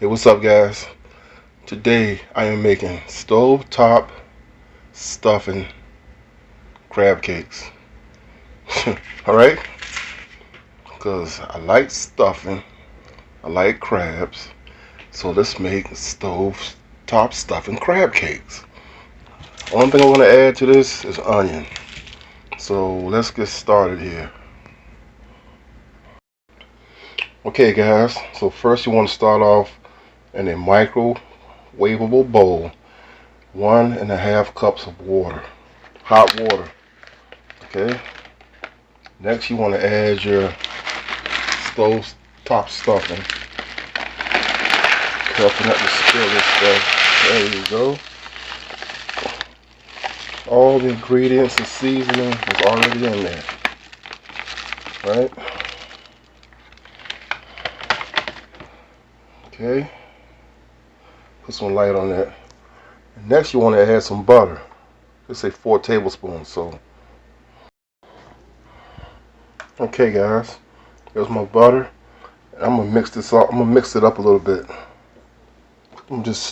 Hey, what's up, guys? Today I am making stovetop stuffing crab cakes. Alright? Because I like stuffing, I like crabs, so let's make stovetop stuffing crab cakes. Only thing I want to add to this is onion. So let's get started here. Okay, guys, so first you want to start off in a microwavable bowl, 1.5 cups of water, hot water. Okay. Next, you want to add your stove top stuffing. Careful not to spill this stuff. There you go. All the ingredients and seasoning is already in there. Right? Okay. Put some light on that. And next, you want to add some butter. Let's say 4 tablespoons. So, okay, guys, here's my butter. I'm gonna mix this up. I'm gonna mix it up a little bit. I'm just,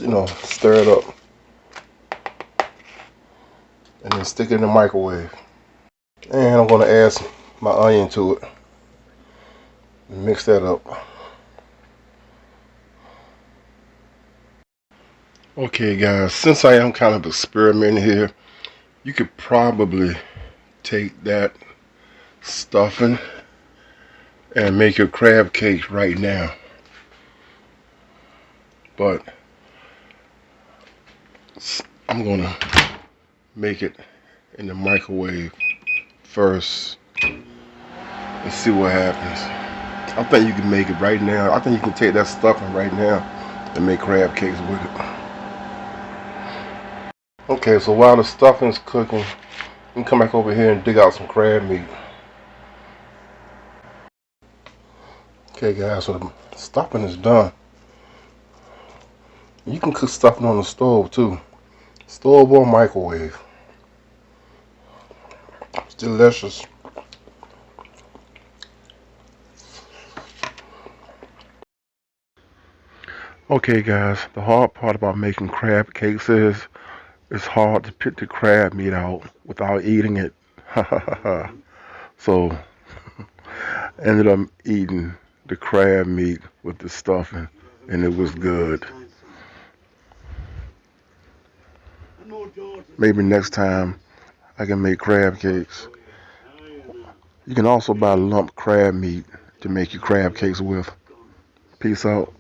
stir it up, and then stick it in the microwave. And I'm gonna add my onion to it. And mix that up. Okay, guys, since I am kind of experimenting here, you could probably take that stuffing and make your crab cake right now. But I'm gonna make it in the microwave first and see what happens. I think you can make it right now. I think you can take that stuffing right now and make crab cakes with it. Okay, so while the stuffing's cooking, you can come back over here and dig out some crab meat. Okay, guys, so the stuffing is done. You can cook stuffing on the stove too. Stove or microwave. It's delicious. Okay, guys, the hard part about making crab cakes is it's hard to pick the crab meat out without eating it. So I ended up eating the crab meat with the stuffing, and it was good. Maybe next time I can make crab cakes. You can also buy lump crab meat to make your crab cakes with. Peace out.